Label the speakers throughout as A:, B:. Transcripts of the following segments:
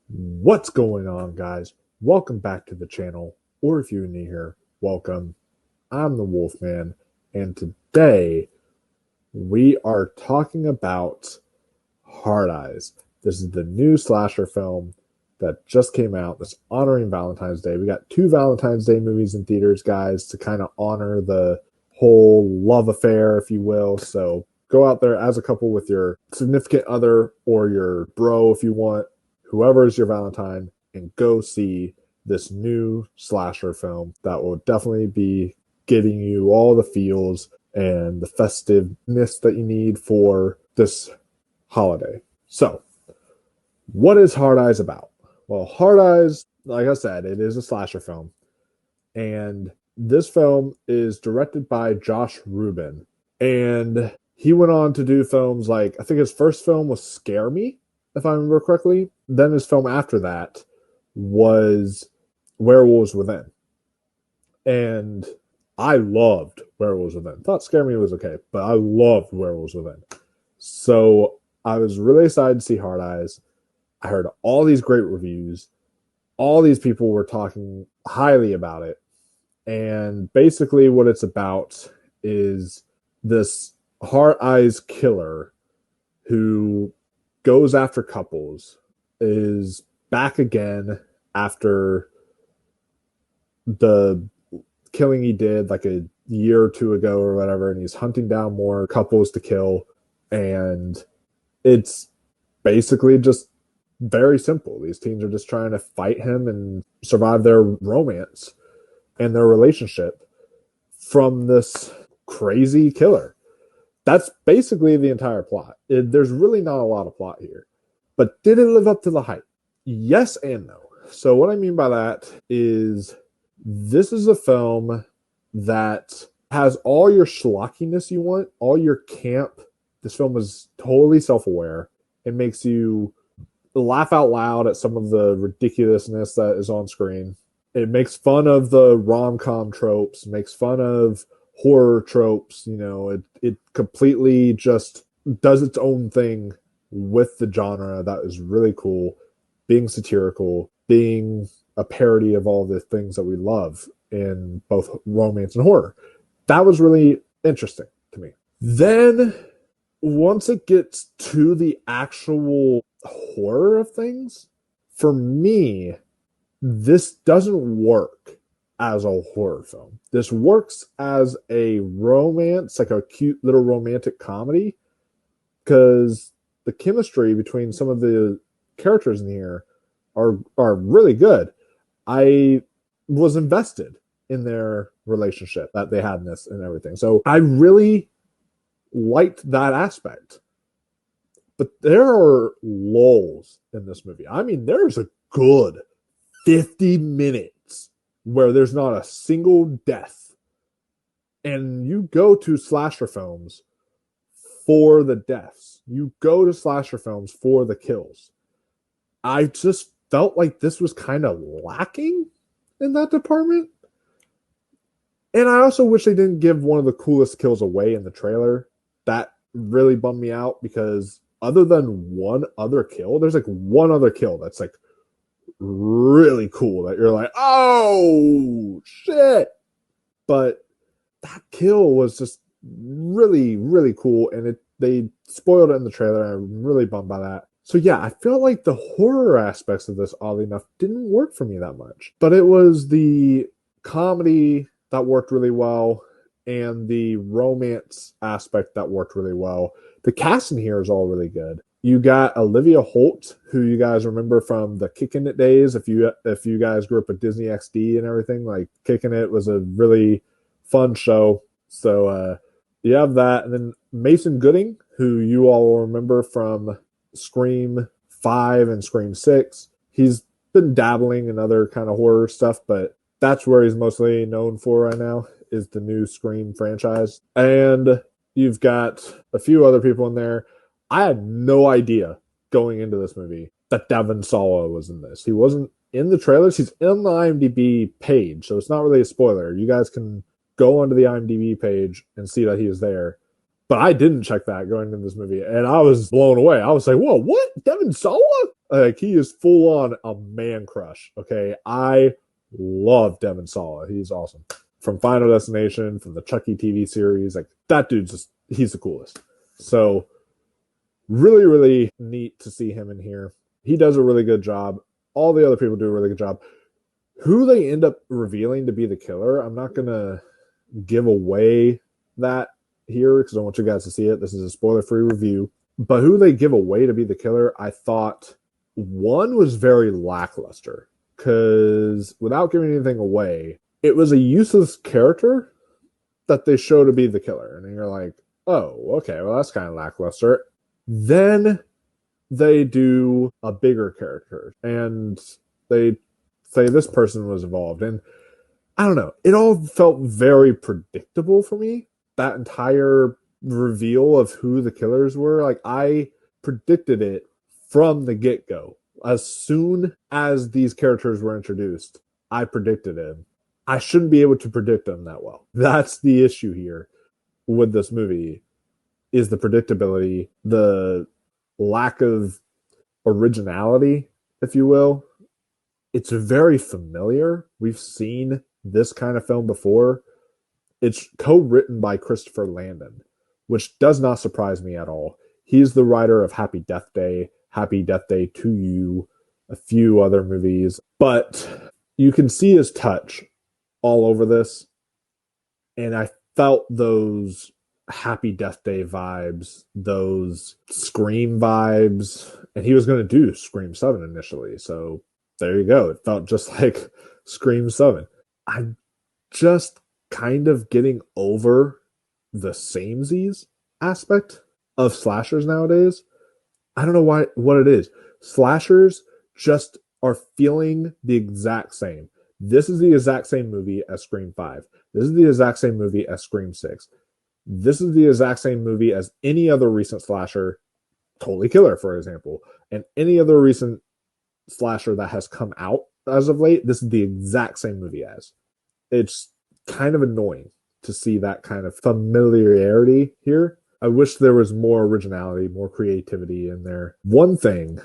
A: What's going on, guys? Welcome back to the channel, or if you're new here, welcome. I'm the Wolfman, and today we are talking about Hard Eyes. This is the new slasher film that just came out that's honoring Valentine's Day. We got two Valentine's Day movies in theaters, guys, to kind of honor the whole love affair, if you will. So go out there as a couple with your significant other or your bro if you want, whoever is your Valentine, and go see this new slasher film that will definitely be giving you all the feels and the festiveness that you need for this holiday. So, what is Hard Eyes about? Well, Hard Eyes, like I said, it is a slasher film. And this film is directed by Josh Rubin. And he went on to do films like, I think his first film was Scare Me, if I remember correctly. Then his film after that was Werewolves Within. And I loved Werewolves Within. Thought Scare Me was okay, but I loved Werewolves Within. So I was really excited to see Hard Eyes. I heard all these great reviews. All these people were talking highly about it. And basically what it's about is this Hard Eyes killer who goes after couples, is back again after the killing he did like a year or two ago or whatever, and he's hunting down more couples to kill. And it's basically just very simple. These teens are just trying to fight him and survive their romance and their relationship from this crazy killer. That's basically the entire plot. There's really not a lot of plot here. But did it live up to the hype? Yes and no. So what I mean by that is this is a film that has all your schlockiness you want, all your camp. This film is totally self-aware. It makes you laugh out loud at some of the ridiculousness that is on screen. It makes fun of the rom-com tropes, makes fun of horror tropes. You know, it completely just does its own thing with the genre that is really cool, being satirical, being a parody of all the things that we love in both romance and horror. That was really interesting to me. Then once it gets to the actual horror of things, for me, this doesn't work as a horror film. This works as a romance, like a cute little romantic comedy, because the chemistry between some of the characters in here are really good. I was invested in their relationship that they had in this and everything. So I really liked that aspect. But there are lulls in this movie. I mean, there's a good 50 minutes where there's not a single death. And you go to slasher films for the deaths. You go to slasher films for the kills. I just felt like this was kind of lacking in that department. And I also wish they didn't give one of the coolest kills away in the trailer. That really bummed me out because other than one other kill, there's like one other kill that's like really cool that you're like, oh shit. But that kill was just really, really cool. And they spoiled it in the trailer. And I'm really bummed by that. So yeah, I felt like the horror aspects of this, oddly enough, didn't work for me that much. But it was the comedy that worked really well and the romance aspect that worked really well. The cast in here is all really good. You got Olivia Holt, who you guys remember from the Kickin' It days. If you guys grew up with Disney XD and everything, like Kickin' It was a really fun show. So you have that. And then Mason Gooding, who you all will remember from Scream 5 and Scream 6. He's been dabbling in other kind of horror stuff, but that's where he's mostly known for right now, is the new Scream franchise. And you've got a few other people in there. I had no idea going into this movie that Devon Sawa was in this. He wasn't in the trailers. He's in the IMDb page, so it's not really a spoiler. You guys can go onto the IMDb page and see that he is there. But I didn't check that going into this movie, and I was blown away. I was like, "Whoa, what? Devin Sawa? Like he is full on a man crush." Okay, I love Devin Sawa. He's awesome. From Final Destination, from the Chucky TV series, like that dude's just—he's the coolest. So really, really neat to see him in here. He does a really good job. All the other people do a really good job. Who they end up revealing to be the killer, I'm not gonna give away that here because I want you guys to see it. This is a spoiler-free review. But who they give away to be the killer, I thought one was very lackluster because without giving anything away, it was a useless character that they show to be the killer. And you're like, oh, okay, well, that's kind of lackluster. Then they do a bigger character and they say this person was involved. And I don't know, it all felt very predictable for me. That entire reveal of who the killers were, like I predicted it from the get-go. As soon as these characters were introduced, I predicted it. I shouldn't be able to predict them that well. That's the issue here with this movie, is the predictability, the lack of originality, if you will. It's very familiar. We've seen this kind of film before. It's co-written by Christopher Landon, which does not surprise me at all. He's the writer of Happy Death Day, Happy Death Day 2U, a few other movies. But you can see his touch all over this. And I felt those Happy Death Day vibes, those Scream vibes. And he was going to do Scream 7 initially. So there you go. It felt just like Scream 7. I'm just kind of getting over the samesies aspect of slashers nowadays. I don't know what it is. Slashers just are feeling the exact same. This is the exact same movie as Scream 5. This is the exact same movie as Scream 6. This is the exact same movie as any other recent slasher, Totally Killer, for example, and any other recent slasher that has come out as of late. This is the exact same movie as. It's kind of annoying to see that kind of familiarity here. I wish there was more originality, more creativity in there. One thing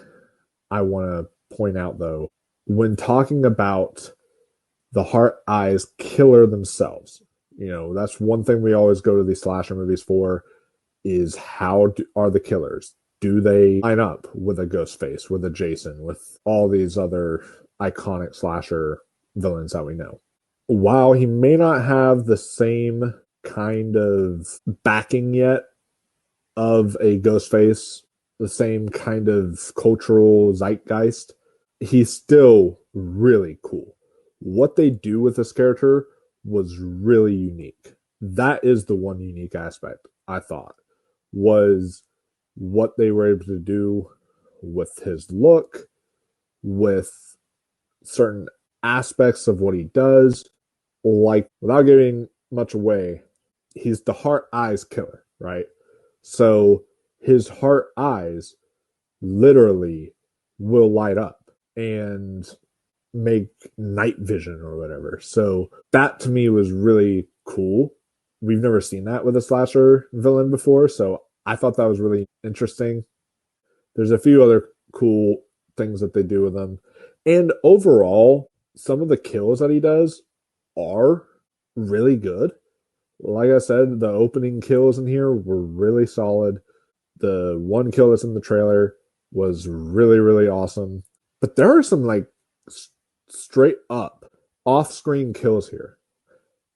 A: I want to point out, though, when talking about the Heart Eyes killer themselves, that's one thing we always go to these slasher movies for, is how are the killers? Do they line up with a Ghostface, with a Jason, with all these other iconic slasher villains that we know? While he may not have the same kind of backing yet of a Ghostface, the same kind of cultural zeitgeist, he's still really cool. What they do with this character was really unique. That is the one unique aspect, I thought, was what they were able to do with his look, with certain aspects of what he does. Like, without giving much away, he's the Heart Eyes killer, right? So his heart eyes literally will light up and make night vision or whatever. So that to me was really cool. We've never seen that with a slasher villain before, so I thought that was really interesting. There's a few other cool things that they do with him. And overall, some of the kills that he does are really good. Like I said, the opening kills in here were really solid. The one kill that's in the trailer was really, really awesome. But there are some like straight up off-screen kills here.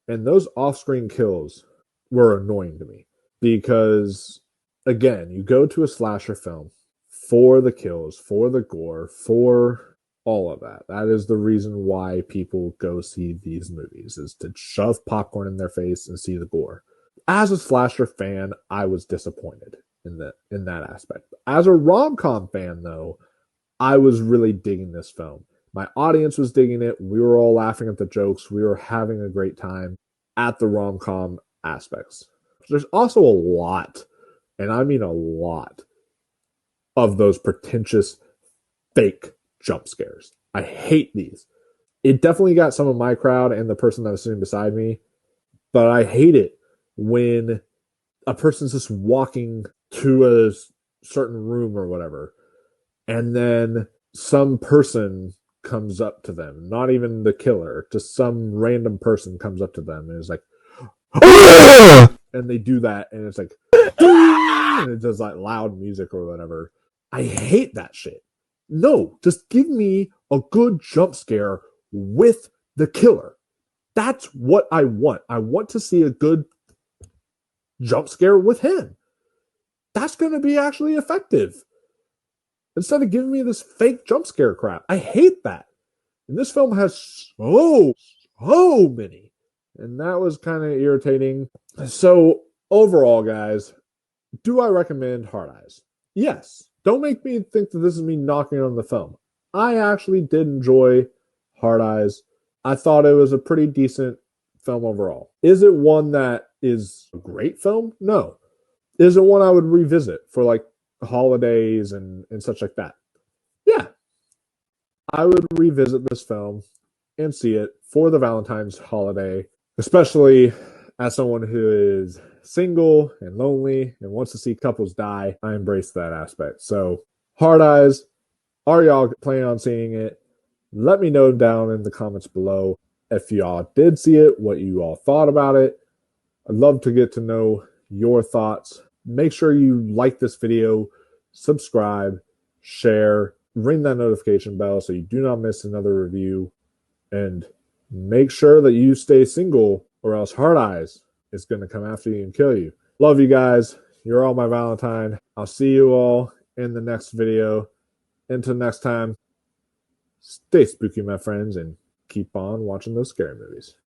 A: And those off-screen kills were annoying to me because, again, you go to a slasher film for the kills, for the gore, for all of that. That is the reason why people go see these movies, is to shove popcorn in their face and see the gore. As a slasher fan, I was disappointed in that aspect. As a rom-com fan, though, I was really digging this film. My audience was digging it. We were all laughing at the jokes. We were having a great time at the rom-com aspects. There's also a lot, and I mean a lot, of those pretentious fake jump scares. I hate these. It definitely got some of my crowd and the person that was sitting beside me, but I hate it when a person's just walking to a certain room or whatever, and then some person comes up to them, not even the killer, just some random person comes up to them and is like, and they do that, and it's like, and it does like loud music or whatever. I hate that shit. No, just give me a good jump scare with the killer. That's what I want. I want to see a good jump scare with him. That's going to be actually effective. Instead of giving me this fake jump scare crap. I hate that. And this film has so many. And that was kind of irritating. So, overall, guys, do I recommend Hard Eyes? Yes. Don't make me think that this is me knocking on the film. I actually did enjoy Hard Eyes. I thought it was a pretty decent film overall. Is it one that is a great film? No. Is it one I would revisit for like holidays and such like that? Yeah. I would revisit this film and see it for the Valentine's holiday, especially as someone who is single and lonely and wants to see couples die. I embrace that aspect. So, Hard Eyes, are y'all planning on seeing it? Let me know down in the comments below if y'all did see it, what you all thought about it. I'd love to get to know your thoughts. Make sure you like this video, subscribe, share, ring that notification bell so you do not miss another review, and make sure that you stay single or else Hard Eyes is going to come after you and kill you. Love you guys. You're all my Valentine. I'll see you all in the next video. Until next time, stay spooky, my friends, and keep on watching those scary movies.